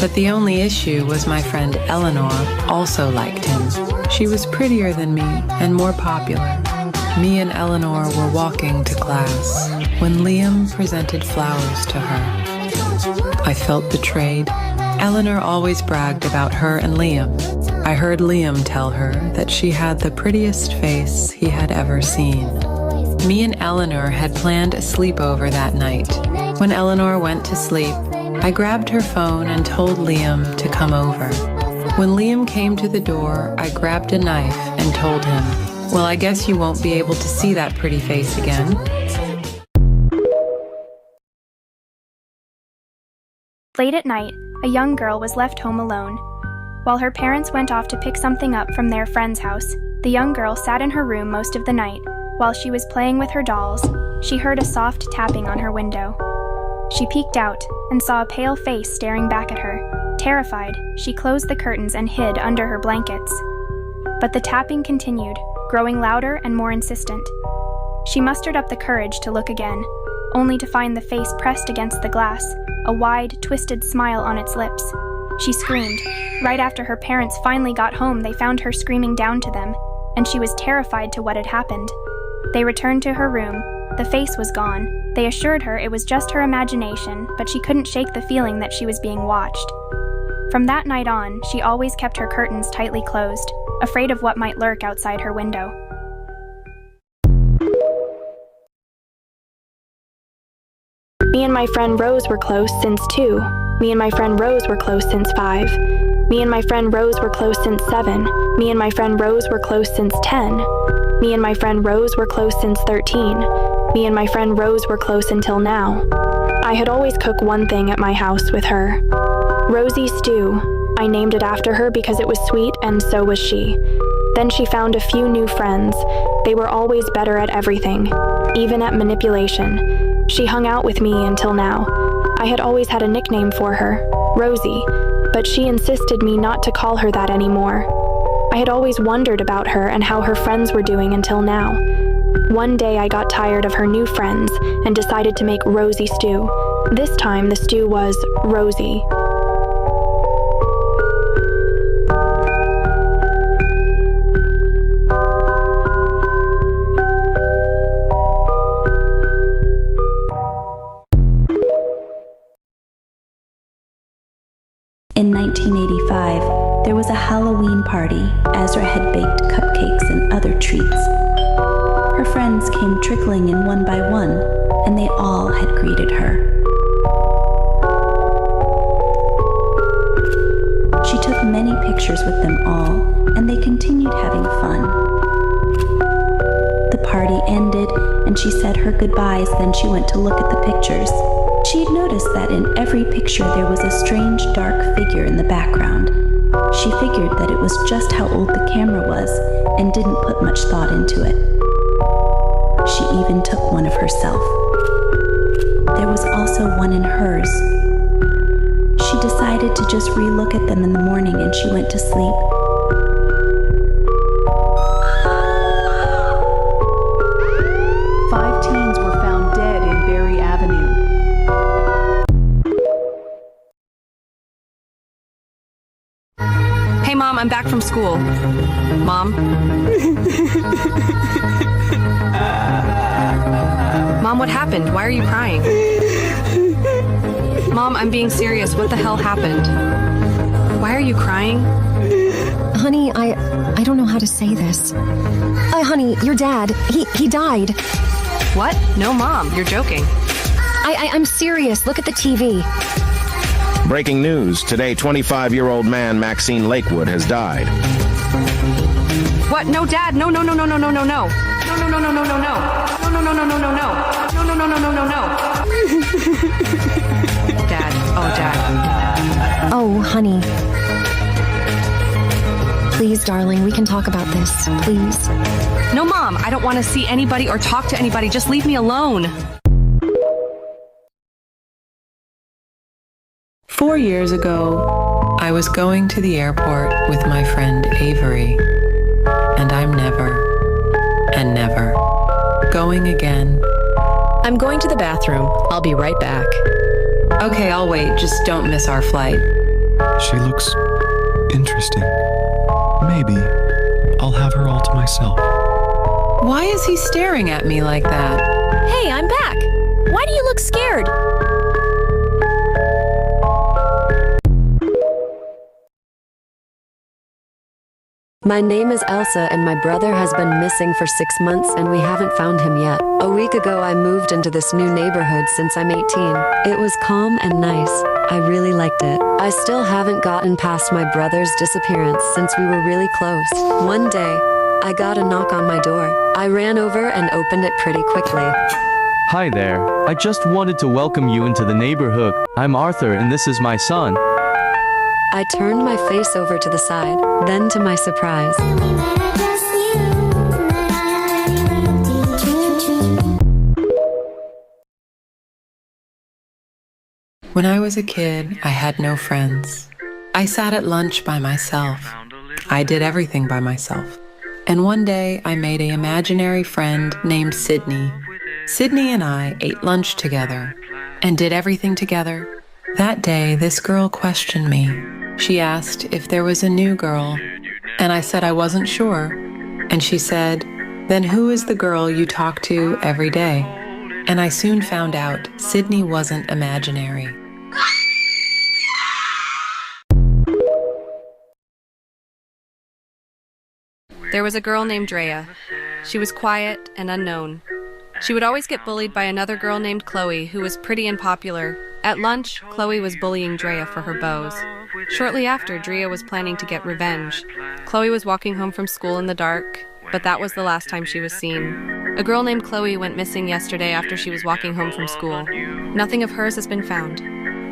But the only issue was my friend Eleanor also liked him. She was prettier than me and more popular. Me and Eleanor were walking to class when Liam presented flowers to her. I felt betrayed. Eleanor always bragged about her and Liam. I heard Liam tell her that she had the prettiest face he had ever seen. Me and Eleanor had planned a sleepover that night. When Eleanor went to sleep, I grabbed her phone and told Liam to come over. When Liam came to the door, I grabbed a knife and told him, "Well, I guess you won't be able to see that pretty face again." Late at night, a young girl was left home alone. While her parents went off to pick something up from their friend's house, the young girl sat in her room most of the night. While she was playing with her dolls, she heard a soft tapping on her window. She peeked out and saw a pale face staring back at her. Terrified, she closed the curtains and hid under her blankets. But the tapping continued, growing louder and more insistent. She mustered up the courage to look again, only to find the face pressed against the glass, a wide, twisted smile on its lips. She screamed. Right after her parents finally got home, they found her screaming down to them, and she was terrified to what had happened. They returned to her room. The face was gone. They assured her it was just her imagination, but she couldn't shake the feeling that she was being watched. From that night on, she always kept her curtains tightly closed, afraid of what might lurk outside her window. Me and my friend Rose were close since 2. Me and my friend Rose were close since 5. Me and my friend Rose were close since 7. Me and my friend Rose were close since 10. Me and my friend Rose were close since 13. Me and my friend Rose were close until now. I had always cooked one thing at my house with her. Rosie Stew. I named it after her because it was sweet, and so was she. Then she found a few new friends. They were always better at everything, even at manipulation. She hung out with me until now. I had always had a nickname for her, Rosie, but she insisted me not to call her that anymore. I had always wondered about her and how her friends were doing until now. One day I got tired of her new friends and decided to make Rosie Stew. This time the stew was Rosie. In 1985, there was a Halloween party. Ezra had baked cupcakes and other treats. Her friends came trickling in one by one, and they all had greeted her. She took many pictures with them all, and they continued having fun. The party ended, and she said her goodbyes, then she went to look at the pictures. She had noticed that in every picture there was a strange dark figure in the background. She figured that it was just how old the camera was and didn't put much thought into it. She even took one of herself. There was also one in hers. She decided to just re-look at them in the morning, and she went to sleep. Five teens were found dead in Berry Avenue. Hey Mom, I'm back from school. Mom? Mom, what happened? Why are you crying? Mom, I'm being serious. What the hell happened? Why are you crying? Honey, I don't know how to say this. Honey, your dad, he died. What? No, Mom, you're joking. I'm serious. Look at the TV. Breaking news. Today, 25-year-old man Maxine Lakewood has died. What? No, Dad. No, no, no, no, no, no, no, no. No, no, no, no, no, no, no. No, no, no, no, no, no, no. No, no, no, no, no, no, no. Dad. Oh, Dad. Oh, honey. Please, darling, we can talk about this. Please. No, Mom, I don't want to see anybody or talk to anybody. Just leave me alone. 4 years ago, I was going to the airport with my friend Avery, and I'm never going again. I'm going to the bathroom. I'll be right back. Okay, I'll wait. Just don't miss our flight. She looks interesting. Maybe I'll have her all to myself. Why is he staring at me like that? Hey, I'm back. Why do you look scared? My name is Elsa and my brother has been missing for 6 months and we haven't found him yet. A week ago I moved into this new neighborhood since I'm 18. It was calm and nice. I really liked it. I still haven't gotten past my brother's disappearance since we were really close. One day, I got a knock on my door. I ran over and opened it pretty quickly. Hi there. I just wanted to welcome you into the neighborhood. I'm Arthur and this is my son. I turned my face over to the side, then to my surprise, When I was a kid, I had no friends. I sat at lunch by myself. I did everything by myself. And one day, I made an imaginary friend named Sydney. Sydney and I ate lunch together and did everything together. That day, this girl questioned me. She asked if there was a new girl, and I said I wasn't sure. And she said, "Then who is the girl you talk to every day?" And I soon found out Sydney wasn't imaginary. There was a girl named Drea. She was quiet and unknown. She would always get bullied by another girl named Chloe, who was pretty and popular. At lunch, Chloe was bullying Drea for her bows. Shortly after, Drea was planning to get revenge. Chloe was walking home from school in the dark, but that was the last time she was seen. A girl named Chloe went missing yesterday after she was walking home from school. Nothing of hers has been found.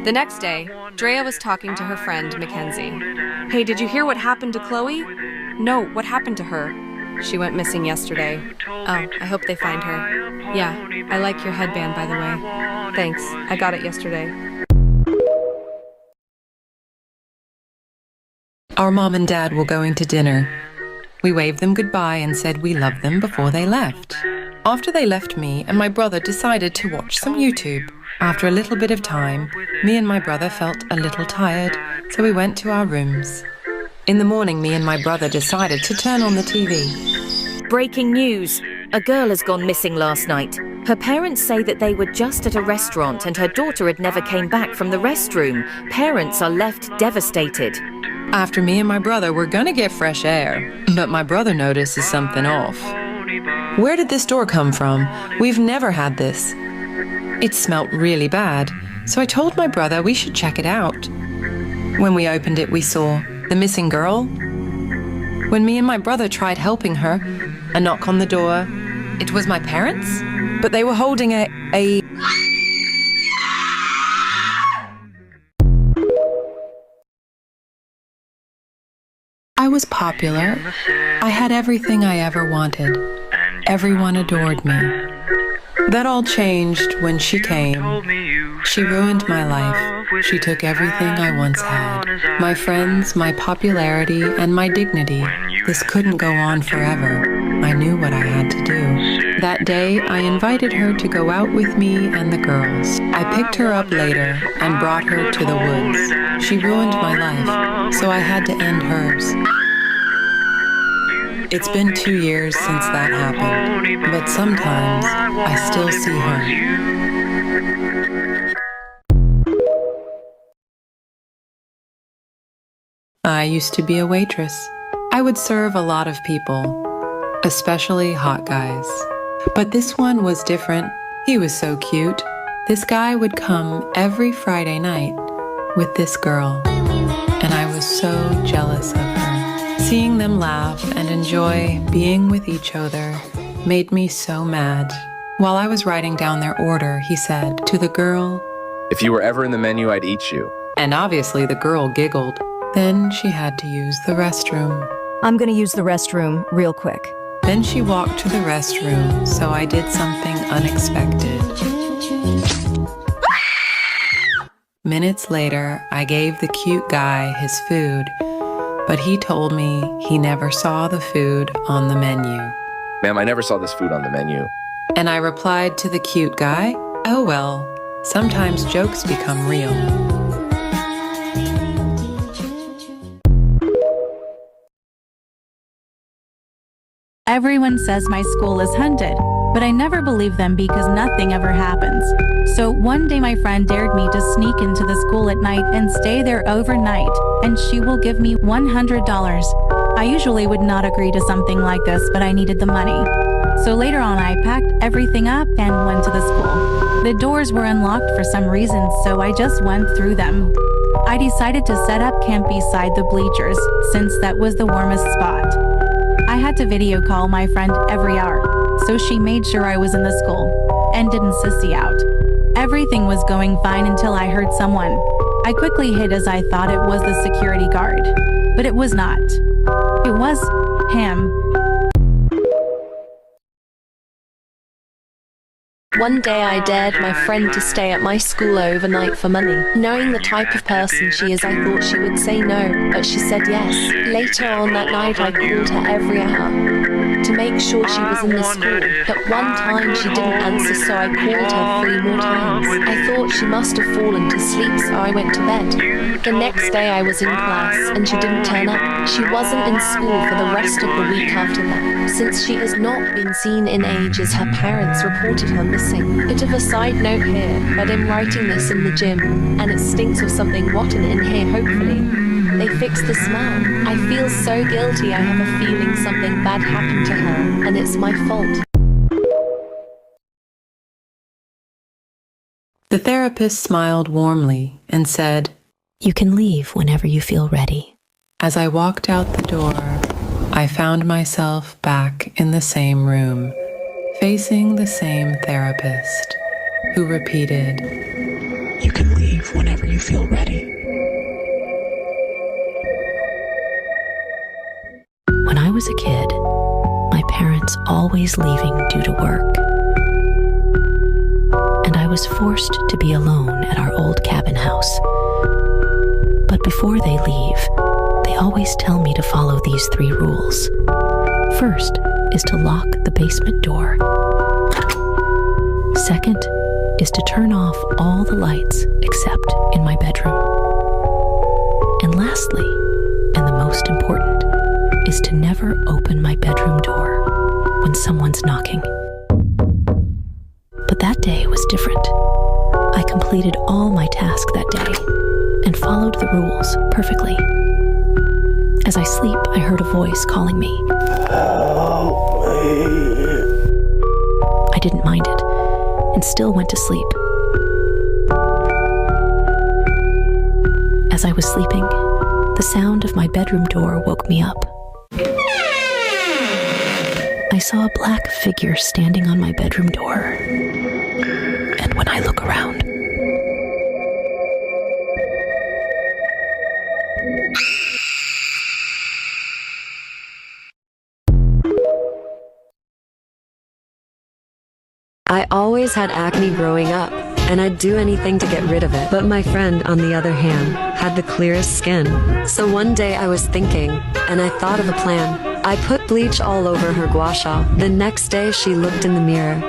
The next day, Drea was talking to her friend, Mackenzie. "Hey, did you hear what happened to Chloe?" "No, what happened to her?" "She went missing yesterday." "Oh, I hope they find her." "Yeah, I like your headband, by the way." "Thanks, I got it yesterday." Our mom and dad were going to dinner. We waved them goodbye and said we loved them before they left. After they left, me and my brother decided to watch some YouTube. After a little bit of time, me and my brother felt a little tired, so we went to our rooms. In the morning, me and my brother decided to turn on the TV. Breaking news. A girl has gone missing last night. Her parents say that they were just at a restaurant and her daughter had never came back from the restroom. Parents are left devastated. After me and my brother were gonna get fresh air, but my brother notices something off. "Where did this door come from? We've never had this." It smelt really bad, so I told my brother we should check it out. When we opened it, we saw the missing girl. When me and my brother tried helping her, a knock on the door. It was my parents, but they were holding a I was popular. I had everything I ever wanted. Everyone adored me. That all changed when she came. She ruined my life. She took everything I once had. My friends, my popularity, and my dignity. This couldn't go on forever. I knew what I had to do. That day, I invited her to go out with me and the girls. I picked her up later and brought her to the woods. She ruined my life, so I had to end hers. It's been 2 years since that happened, but sometimes I still see her. I used to be a waitress. I would serve a lot of people, especially hot guys. But this one was different. He was so cute. This guy would come every Friday night with this girl, and I was so jealous of her. Seeing them laugh and enjoy being with each other made me so mad. While I was writing down their order, he said to the girl, "If you were ever in the menu, I'd eat you." And obviously the girl giggled. Then she had to use the restroom. I'm gonna use the restroom real quick. Then she walked to the restroom, so I did something unexpected. Minutes later, I gave the cute guy his food, but he told me he never saw the food on the menu. "Ma'am, I never saw this food on the menu." And I replied to the cute guy, "Oh well, sometimes jokes become real." Everyone says my school is haunted, but I never believe them because nothing ever happens. So one day my friend dared me to sneak into the school at night and stay there overnight, and she will give me $100. I usually would not agree to something like this, but I needed the money. So later on I packed everything up and went to the school. The doors were unlocked for some reason, so I just went through them. I decided to set up camp beside the bleachers, since that was the warmest spot. I had to video call my friend every hour, so she made sure I was in the school and didn't sissy out. Everything was going fine until I heard someone. I quickly hid as I thought it was the security guard, but it was not. It was him. One day I dared my friend to stay at my school overnight for money. Knowing the type of person she is, I thought she would say no, but she said yes. Later on that night I called her every hour to make sure she was in the school, but one time she didn't answer, so I called her 3 more times. I thought she must have fallen to sleep, so I went to bed. The next day I was in class and she didn't turn up. She wasn't in school for the rest of the week after that. Since she has not been seen in ages, her parents reported her missing. Bit of a side note here, but I'm writing this in the gym, and it stinks of something rotten in here. Hopefully they fix the smell. I feel so guilty. I have a feeling something bad happened to her, and it's my fault. The therapist smiled warmly and said, "You can leave whenever you feel ready." As I walked out the door, I found myself back in the same room, facing the same therapist, who repeated, "You can leave whenever you feel ready." When I was a kid, my parents always leaving due to work, and I was forced to be alone at our old cabin house. But before they leave, they always tell me to follow these 3 rules. First is to lock the basement door. Second is to turn off all the lights except in my bedroom. And lastly, and the most important, is to never open my bedroom door when someone's knocking. But that day was different. I completed all my tasks that day and followed the rules perfectly. As I sleep, I heard a voice calling me. "Help me." I didn't mind it and still went to sleep. As I was sleeping, the sound of my bedroom door woke me up. I saw a black figure standing on my bedroom door, and when I look around, I always had acne growing up, and I'd do anything to get rid of it. But my friend, on the other hand, had the clearest skin. So one day I was thinking, and I thought of a plan. I put bleach all over her gua sha. The next day she looked in the mirror.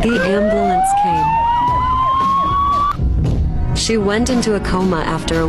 The ambulance came. She went into a coma after a